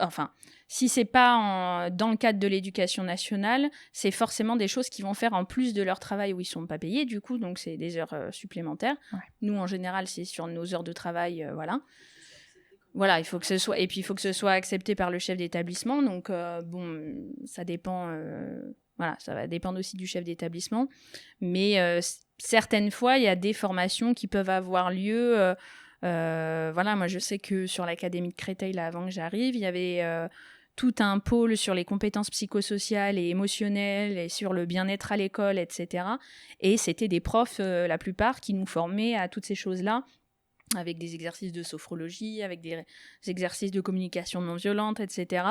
Enfin, si c'est pas dans le cadre de l'éducation nationale, c'est forcément des choses qu'ils vont faire en plus de leur travail où ils sont pas payés, du coup, donc c'est des heures supplémentaires. Ouais. Nous, en général, c'est sur nos heures de travail, voilà. Voilà, il faut que ce soit... Et puis, il faut que ce soit accepté par le chef d'établissement, donc ça dépend... ça va dépendre aussi du chef d'établissement. Mais certaines fois, il y a des formations qui peuvent avoir lieu... moi je sais que sur l'académie de Créteil, là, avant que j'arrive, il y avait tout un pôle sur les compétences psychosociales et émotionnelles et sur le bien-être à l'école, etc. Et c'était des profs, la plupart, qui nous formaient à toutes ces choses-là, avec des exercices de sophrologie, avec des exercices de communication non violente, etc.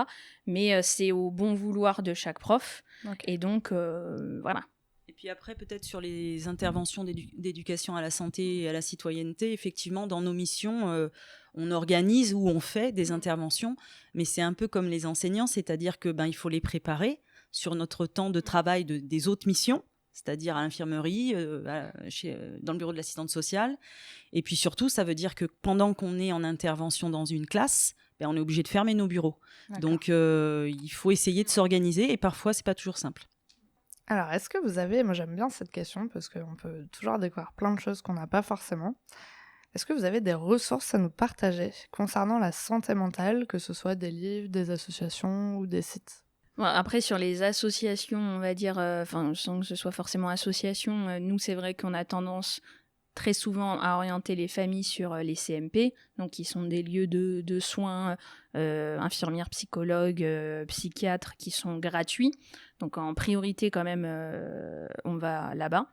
Mais c'est au bon vouloir de chaque prof. Okay. Et donc, voilà. Et puis après, peut-être sur les interventions d'éducation à la santé et à la citoyenneté, effectivement, dans nos missions, on organise ou on fait des interventions, mais c'est un peu comme les enseignants, c'est-à-dire que il faut les préparer sur notre temps de travail des autres missions, c'est-à-dire à l'infirmerie, dans le bureau de l'assistante sociale. Et puis surtout, ça veut dire que pendant qu'on est en intervention dans une classe, on est obligé de fermer nos bureaux. D'accord. Donc, il faut essayer de s'organiser et parfois, c'est pas toujours simple. Alors, est-ce que vous avez... Moi, j'aime bien cette question parce qu'on peut toujours découvrir plein de choses qu'on n'a pas forcément. Est-ce que vous avez des ressources à nous partager concernant la santé mentale, que ce soit des livres, des associations ou des sites ? Bon, après, sur les associations, on va dire, sans que ce soit forcément association, nous, c'est vrai qu'on a tendance très souvent à orienter les familles sur les CMP, donc qui sont des lieux de soins infirmières, psychologues, psychiatres qui sont gratuits. Donc en priorité quand même, on va là-bas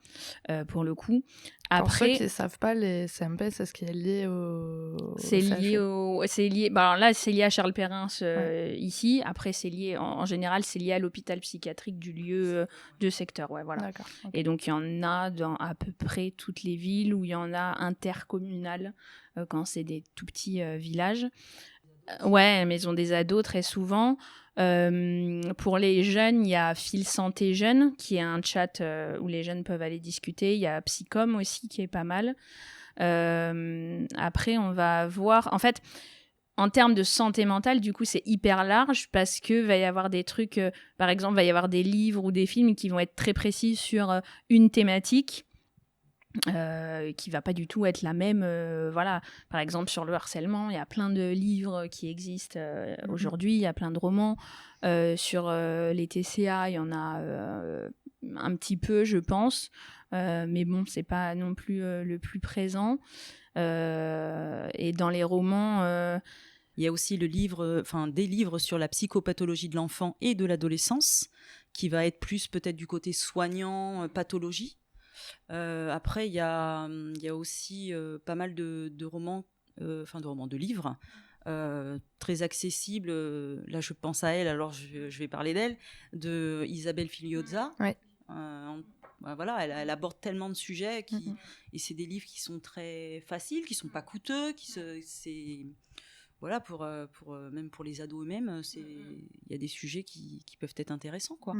pour le coup. Pour ceux Après, qui ne savent pas, les CMP, c'est ce qui est lié au c'est lié CHU. c'est lié. Bah alors là, c'est lié à Charles Perrin Ouais. ici. Après, c'est lié en général, c'est lié à l'hôpital psychiatrique du lieu de secteur. Ouais, voilà. D'accord. Ok. Et donc il y en a dans à peu près toutes les villes où il y en a intercommunales quand c'est des tout petits villages. Ouais, maison des ados très souvent. Pour les jeunes, il y a Fil Santé Jeunes, qui est un chat où les jeunes peuvent aller discuter. Il y a Psycom aussi, qui est pas mal. Après, on va voir... En fait, en termes de santé mentale, du coup, c'est hyper large parce que va y avoir des trucs... par exemple, va y avoir des livres ou des films qui vont être très précis sur une thématique. Qui va pas du tout être la même. Voilà, par exemple sur le harcèlement, il y a plein de livres qui existent aujourd'hui, il y a plein de romans. Sur les TCA, il y en a un petit peu, je pense, mais bon, c'est pas non plus le plus présent. Et dans les romans, Il y a aussi des livres sur la psychopathologie de l'enfant et de l'adolescence, qui va être plus peut-être du côté soignant, pathologie. Après, il y a aussi pas mal de romans, de livres très accessibles. Là, je pense à elle, alors je vais parler d'elle, de Isabelle Filliozza. Ouais. Voilà, elle aborde tellement de sujets et c'est des livres qui sont très faciles, qui sont pas coûteux, voilà, même pour les ados eux-mêmes, il y a des sujets qui peuvent être intéressants, quoi.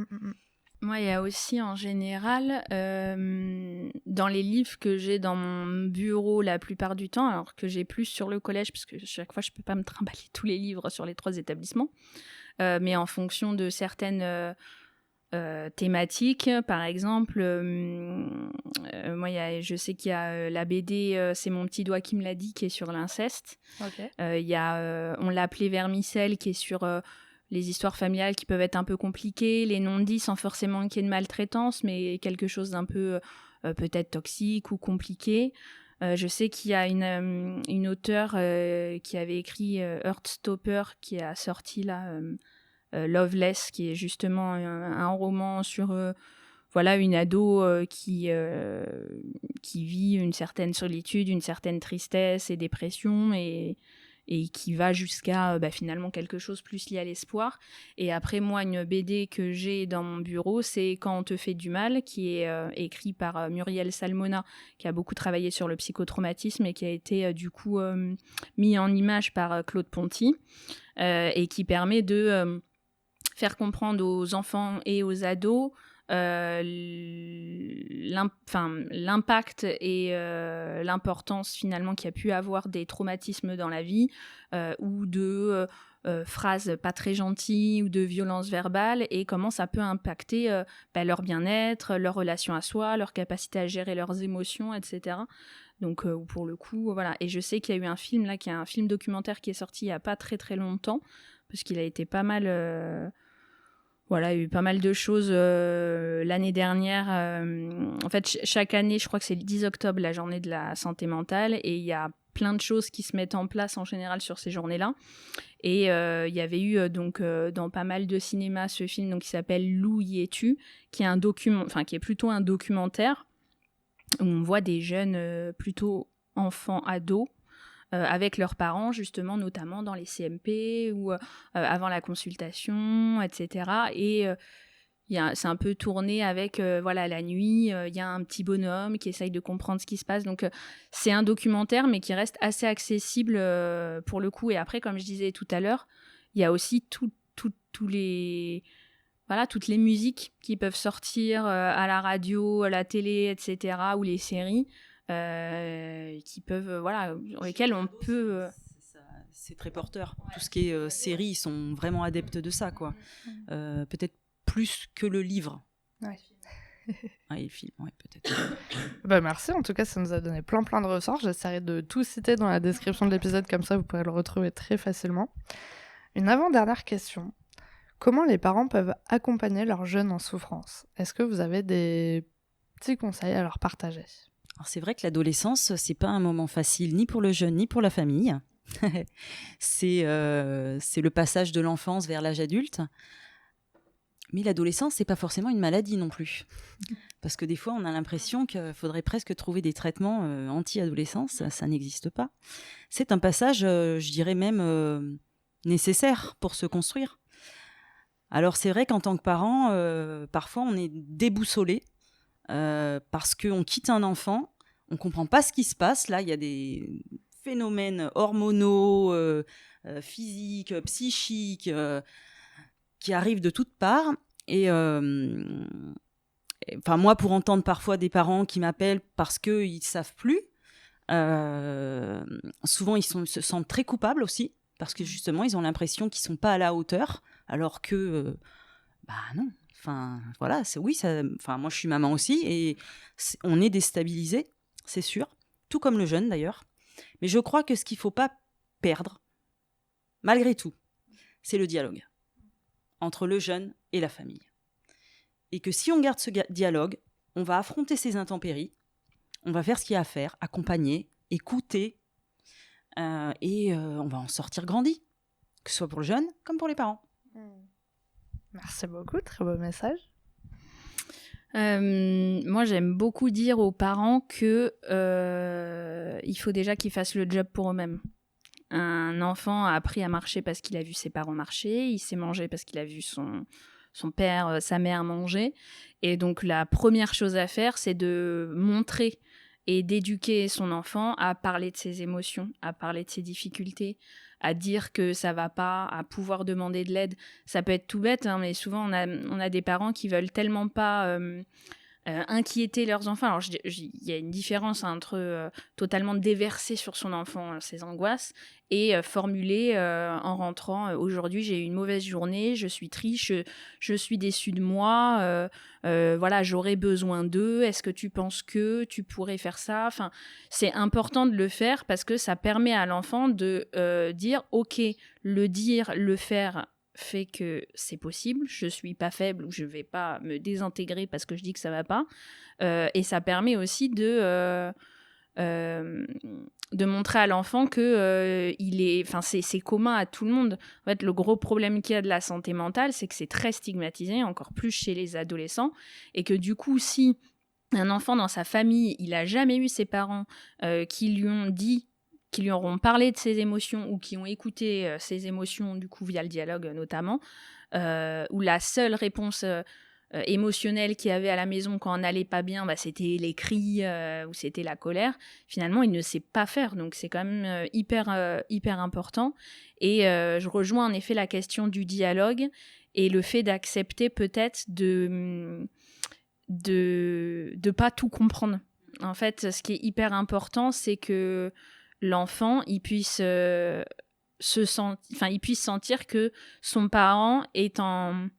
Moi, il y a aussi en général, dans les livres que j'ai dans mon bureau la plupart du temps, alors que j'ai plus sur le collège, parce que chaque fois, je peux pas me trimballer tous les livres sur les 3 établissements, mais en fonction de certaines thématiques, par exemple, moi, je sais qu'il y a la BD C'est mon petit doigt qui me l'a dit, qui est sur l'inceste. Ok. Il y a On l'appelait Vermicelle, qui est sur... les histoires familiales qui peuvent être un peu compliquées, les non-dits sans forcément qu'il y ait de maltraitance, mais quelque chose d'un peu peut-être toxique ou compliqué. Je sais qu'il y a une auteure qui avait écrit Heartstopper, qui a sorti là Loveless, qui est justement un roman sur voilà, une ado qui vit une certaine solitude, une certaine tristesse et dépression, et qui va jusqu'à finalement quelque chose plus lié à l'espoir. Et après, moi, une BD que j'ai dans mon bureau, c'est Quand on te fait du mal, qui est écrit par Muriel Salmona, qui a beaucoup travaillé sur le psychotraumatisme et qui a été du coup mis en image par Claude Ponty, et qui permet de faire comprendre aux enfants et aux ados l'impact et l'importance finalement qu'il y a pu avoir des traumatismes dans la vie, ou de phrases pas très gentilles ou de violences verbales, et comment ça peut impacter leur bien-être, leur relation à soi, leur capacité à gérer leurs émotions, etc. Donc pour le coup, voilà. Et je sais qu'il y a eu un film là, qui est un film documentaire qui est sorti il y a pas très très longtemps, parce qu'il a été pas mal... Voilà, il y a eu pas mal de choses l'année dernière. En fait, chaque année, je crois que c'est le 10 octobre, la journée de la santé mentale, et il y a plein de choses qui se mettent en place en général sur ces journées-là. Et il y avait eu dans pas mal de cinémas ce film donc, qui s'appelle Lou y es-tu, qui est qui est plutôt un documentaire où on voit des jeunes plutôt enfants, ados, avec leurs parents, justement, notamment dans les CMP ou avant la consultation, etc. Et c'est un peu tourné avec la nuit, il y a un petit bonhomme qui essaye de comprendre ce qui se passe. Donc, c'est un documentaire, mais qui reste assez accessible pour le coup. Et après, comme je disais tout à l'heure, il y a aussi toutes les musiques qui peuvent sortir à la radio, à la télé, etc., ou les séries. Qui peuvent, sur lesquels on peut... C'est très porteur. Tout ce qui est série, ils sont vraiment adeptes de ça, quoi. Peut-être plus que le livre. Ouais. Et le film, ouais, peut-être. Merci, en tout cas, ça nous a donné plein de ressorts. J'essaierai de tout citer dans la description de l'épisode, comme ça vous pourrez le retrouver très facilement. Une avant-dernière question. Comment les parents peuvent accompagner leurs jeunes en souffrance ? Est-ce que vous avez des petits conseils à leur partager ? Alors c'est vrai que l'adolescence, c'est pas un moment facile ni pour le jeune ni pour la famille. c'est le passage de l'enfance vers l'âge adulte. Mais l'adolescence, c'est pas forcément une maladie non plus. Parce que des fois, on a l'impression qu'il faudrait presque trouver des traitements anti-adolescence. Ça n'existe pas. C'est un passage, je dirais même, nécessaire pour se construire. Alors, c'est vrai qu'en tant que parent, parfois, on est déboussolé parce qu'on quitte un enfant, on comprend pas ce qui se passe. Là, il y a des phénomènes hormonaux, physiques, psychiques, qui arrivent de toutes parts. Et moi, pour entendre parfois des parents qui m'appellent parce qu'ils ne savent plus, souvent ils se sentent très coupables aussi, parce que justement, ils ont l'impression qu'ils ne sont pas à la hauteur, alors que, non. Enfin, voilà, moi, je suis maman aussi, et on est déstabilisé, c'est sûr, tout comme le jeune d'ailleurs. Mais je crois que ce qu'il ne faut pas perdre, malgré tout, c'est le dialogue entre le jeune et la famille. Et que si on garde ce dialogue, on va affronter ces intempéries, on va faire ce qu'il y a à faire, accompagner, écouter, et on va en sortir grandi, que ce soit pour le jeune comme pour les parents. Merci beaucoup, très beau message. Moi, j'aime beaucoup dire aux parents que il faut déjà qu'ils fassent le job pour eux-mêmes. Un enfant a appris à marcher parce qu'il a vu ses parents marcher, il sait manger parce qu'il a vu son père, sa mère manger. Et donc, la première chose à faire, c'est de montrer et d'éduquer son enfant à parler de ses émotions, à parler de ses difficultés, à dire que ça va pas, à pouvoir demander de l'aide. Ça peut être tout bête, hein, mais souvent, on a des parents qui veulent tellement pas inquiéter leurs enfants. Alors, il y a une différence entre totalement déverser sur son enfant ses angoisses et formuler en rentrant aujourd'hui, j'ai eu une mauvaise journée, je suis triste, je suis déçue de moi, voilà, j'aurais besoin d'eux, est-ce que tu penses que tu pourrais faire ça? Enfin, c'est important de le faire parce que ça permet à l'enfant de dire, ok, le dire, le faire fait que c'est possible, je suis pas faible ou je vais pas me désintégrer parce que je dis que ça va pas, et ça permet aussi de montrer à l'enfant que c'est commun à tout le monde. En fait, le gros problème qu'il y a de la santé mentale, c'est que c'est très stigmatisé, encore plus chez les adolescents, et que du coup, si un enfant dans sa famille, il a jamais eu ses parents qui lui ont dit, qui lui auront parlé de ses émotions ou qui ont écouté ses émotions, du coup, via le dialogue notamment, où la seule réponse émotionnelle qu'il y avait à la maison quand on n'allait pas bien, c'était les cris ou c'était la colère. Finalement, il ne sait pas faire. Donc, c'est quand même hyper important. Et je rejoins en effet la question du dialogue et le fait d'accepter peut-être de pas tout comprendre. En fait, ce qui est hyper important, c'est que l'enfant, il puisse il puisse sentir que son parent est dans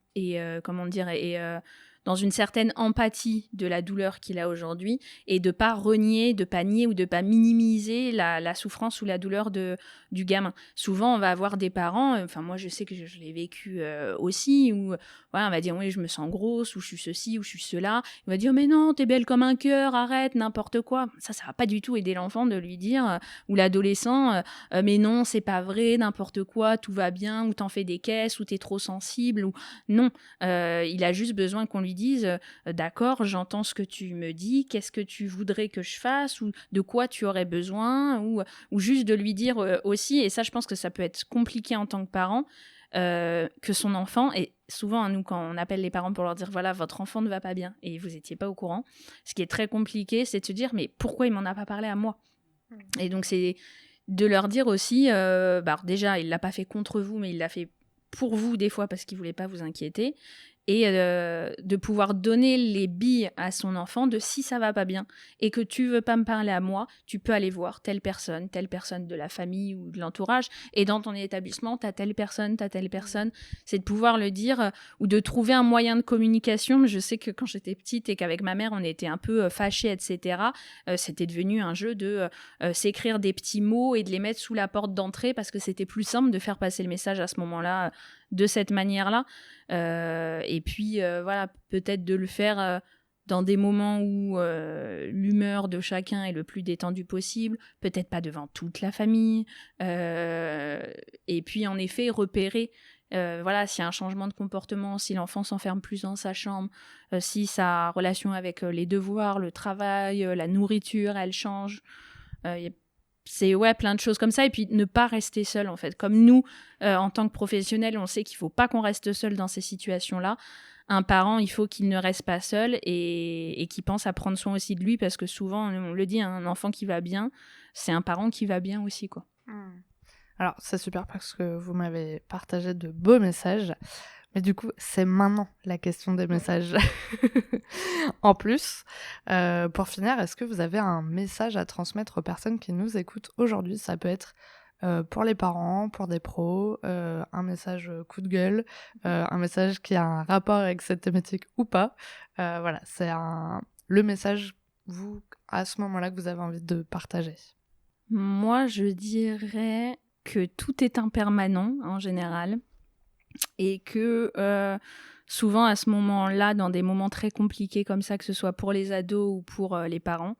une certaine empathie de la douleur qu'il a aujourd'hui et de pas renier, de pas nier ou de pas minimiser la souffrance ou la douleur du gamin. Souvent, on va avoir des parents, moi je sais que je l'ai vécu aussi, où voilà, on va dire oui, je me sens grosse, ou je suis ceci, ou je suis cela. Il va dire mais non, t'es belle comme un cœur, arrête, n'importe quoi. Ça va pas du tout aider l'enfant de lui dire, ou l'adolescent, mais non, c'est pas vrai, n'importe quoi, tout va bien, ou t'en fais des caisses, ou t'es trop sensible, ou non. Il a juste besoin qu'on lui dise d'accord, j'entends ce que tu me dis, qu'est-ce que tu voudrais que je fasse, ou de quoi tu aurais besoin, ou juste de lui dire aussi, et ça je pense que ça peut être compliqué en tant que parent, que son enfant, et souvent nous quand on appelle les parents pour leur dire voilà, votre enfant ne va pas bien et vous étiez pas au courant, ce qui est très compliqué, c'est de se dire mais pourquoi il m'en a pas parlé à moi? Et donc c'est de leur dire aussi déjà il l'a pas fait contre vous, mais il l'a fait pour vous des fois parce qu'il voulait pas vous inquiéter, et de pouvoir donner les billes à son enfant de si ça va pas bien et que tu veux pas me parler à moi, tu peux aller voir telle personne de la famille ou de l'entourage, et dans ton établissement t'as telle personne, c'est de pouvoir le dire, ou de trouver un moyen de communication. Je sais que quand j'étais petite et qu'avec ma mère on était un peu fâchés, etc., c'était devenu un jeu de s'écrire des petits mots et de les mettre sous la porte d'entrée parce que c'était plus simple de faire passer le message à ce moment-là de cette manière-là. Et puis, voilà, peut-être de le faire dans des moments où l'humeur de chacun est le plus détendue possible, peut-être pas devant toute la famille, et puis en effet repérer s'il y a un changement de comportement, si l'enfant s'enferme plus dans sa chambre, si sa relation avec les devoirs, le travail, la nourriture, elle change. C'est plein de choses comme ça, et puis ne pas rester seul en fait. Comme nous, en tant que professionnels, on sait qu'il ne faut pas qu'on reste seul dans ces situations-là. Un parent, il faut qu'il ne reste pas seul et qu'il pense à prendre soin aussi de lui, parce que souvent, on le dit, un enfant qui va bien, c'est un parent qui va bien aussi, quoi. Alors, c'est super parce que vous m'avez partagé de beaux messages. Mais du coup, c'est maintenant la question des messages. En plus, pour finir, est-ce que vous avez un message à transmettre aux personnes qui nous écoutent aujourd'hui ? Ça peut être pour les parents, pour des pros, un message coup de gueule, un message qui a un rapport avec cette thématique ou pas. Voilà, c'est le message, vous, à ce moment-là, que vous avez envie de partager. Moi, je dirais que tout est impermanent en général, et que souvent à ce moment-là, dans des moments très compliqués comme ça, que ce soit pour les ados ou pour les parents,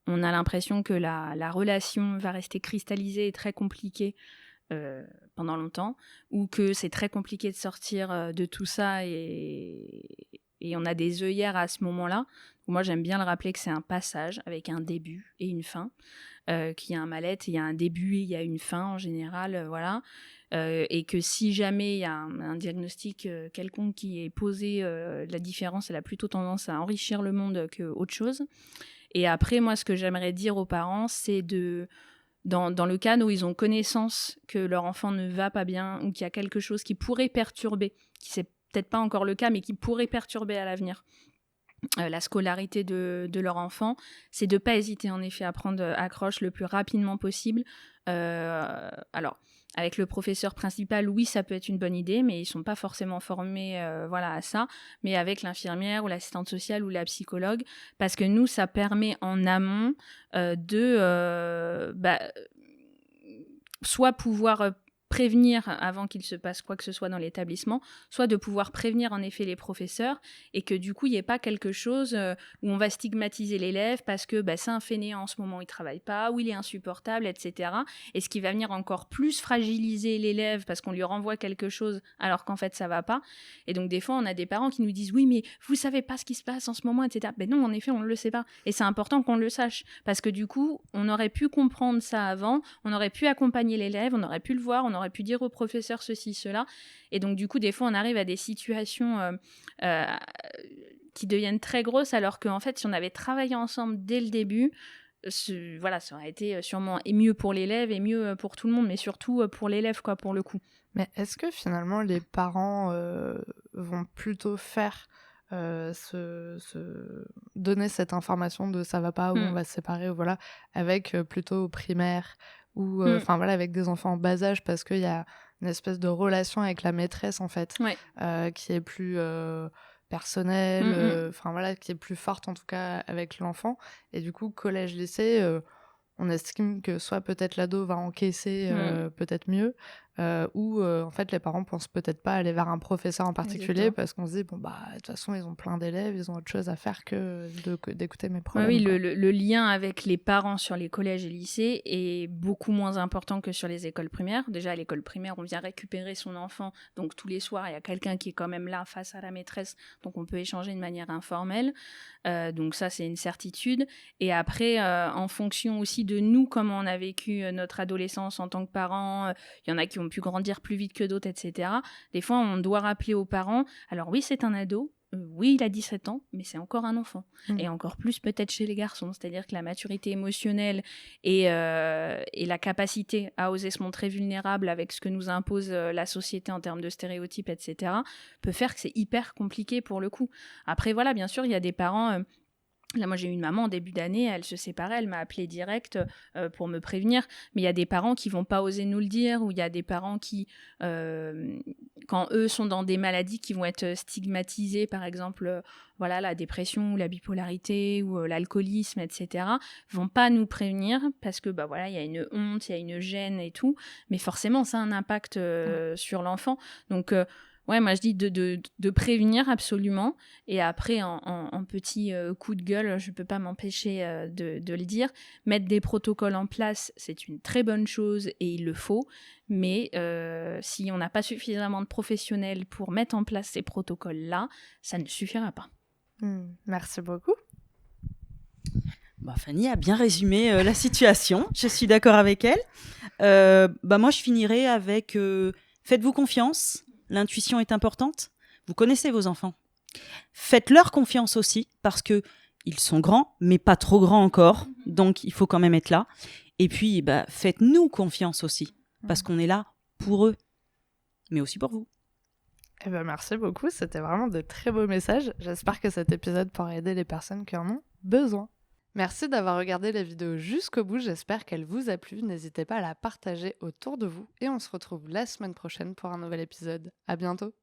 on a l'impression que la relation va rester cristallisée et très compliquée pendant longtemps, ou que c'est très compliqué de sortir de tout ça, et on a des œillères à ce moment-là. Moi, j'aime bien le rappeler que c'est un passage avec un début et une fin, qu'il y a un mal-être, il y a un début et il y a une fin en général, voilà. Et que si jamais il y a un diagnostic quelconque qui est posé, la différence, elle a plutôt tendance à enrichir le monde qu'autre chose. Et après, moi, ce que j'aimerais dire aux parents, c'est dans le cas où ils ont connaissance que leur enfant ne va pas bien, ou qu'il y a quelque chose qui pourrait perturber, qui c'est peut-être pas encore le cas, mais qui pourrait perturber à l'avenir la scolarité de leur enfant, c'est de ne pas hésiter en effet à prendre accroche le plus rapidement possible. Alors, avec le professeur principal, oui, ça peut être une bonne idée, mais ils ne sont pas forcément formés à ça, mais avec l'infirmière ou l'assistante sociale ou la psychologue, parce que nous, ça permet en amont soit pouvoir prévenir avant qu'il se passe quoi que ce soit dans l'établissement, soit de pouvoir prévenir en effet les professeurs, et que du coup il n'y ait pas quelque chose où on va stigmatiser l'élève parce que c'est un fainéant en ce moment, il ne travaille pas, ou il est insupportable, etc. Et ce qui va venir encore plus fragiliser l'élève parce qu'on lui renvoie quelque chose alors qu'en fait ça ne va pas. Et donc des fois on a des parents qui nous disent oui mais vous ne savez pas ce qui se passe en ce moment, etc. Ben non, en effet on ne le sait pas, et c'est important qu'on le sache, parce que du coup on aurait pu comprendre ça avant, on aurait pu accompagner l'élève, on aurait pu le voir, on aurait pu dire au professeur ceci, cela. Et donc, du coup, des fois, on arrive à des situations qui deviennent très grosses, alors qu'en fait, si on avait travaillé ensemble dès le début, ça aurait été sûrement et mieux pour l'élève et mieux pour tout le monde, mais surtout pour l'élève, quoi, pour le coup. Mais est-ce que finalement, les parents vont plutôt faire donner cette information de ça va pas, ou on va se séparer, ou voilà, avec plutôt au primaire, ou avec des enfants en bas âge, parce qu'il y a une espèce de relation avec la maîtresse en fait, qui est plus personnelle, qui est plus forte en tout cas avec l'enfant. Et du coup, collège, lycée, on estime que soit peut-être l'ado va encaisser peut-être mieux, ou en fait les parents pensent peut-être pas aller vers un professeur en particulier. Exactement. Parce qu'on se dit de toute façon ils ont plein d'élèves, ils ont autre chose à faire que d'écouter mes problèmes. Oui, le lien avec les parents sur les collèges et lycées est beaucoup moins important que sur les écoles primaires. Déjà à l'école primaire, on vient récupérer son enfant, donc tous les soirs il y a quelqu'un qui est quand même là face à la maîtresse, donc on peut échanger de manière informelle, donc ça c'est une certitude. Et après en fonction aussi de nous, comment on a vécu notre adolescence en tant que parents, il y en a qui ont pu grandir plus vite que d'autres, etc. Des fois, on doit rappeler aux parents, alors oui, c'est un ado, oui, il a 17 ans, mais c'est encore un enfant. Et encore plus peut-être chez les garçons, c'est-à-dire que la maturité émotionnelle et la capacité à oser se montrer vulnérable avec ce que nous impose la société en termes de stéréotypes, etc., peut faire que c'est hyper compliqué pour le coup. Après, voilà, bien sûr, il y a des parents... Là, moi, j'ai eu une maman en début d'année, elle se séparait, elle m'a appelé direct pour me prévenir. Mais il y a des parents qui vont pas oser nous le dire, ou il y a des parents qui, quand eux sont dans des maladies qui vont être stigmatisées, par exemple, la dépression ou la bipolarité ou l'alcoolisme, etc., vont pas nous prévenir parce que, il y a une honte, il y a une gêne et tout. Mais forcément, ça a un impact sur l'enfant. Donc, Ouais, moi je dis de prévenir absolument. Et après, en petit coup de gueule, je ne peux pas m'empêcher de le dire. Mettre des protocoles en place, c'est une très bonne chose et il le faut. Mais si on n'a pas suffisamment de professionnels pour mettre en place ces protocoles-là, ça ne suffira pas. Merci beaucoup. Fanny a bien résumé la situation. Je suis d'accord avec elle. Moi, je finirai avec faites-vous confiance. L'intuition est importante. Vous connaissez vos enfants. Faites-leur confiance aussi parce que ils sont grands, mais pas trop grands encore. Donc, il faut quand même être là. Et puis, faites-nous confiance aussi parce qu'on est là pour eux, mais aussi pour vous. Merci beaucoup. C'était vraiment de très beaux messages. J'espère que cet épisode pourra aider les personnes qui en ont besoin. Merci d'avoir regardé la vidéo jusqu'au bout, j'espère qu'elle vous a plu. N'hésitez pas à la partager autour de vous et on se retrouve la semaine prochaine pour un nouvel épisode. À bientôt.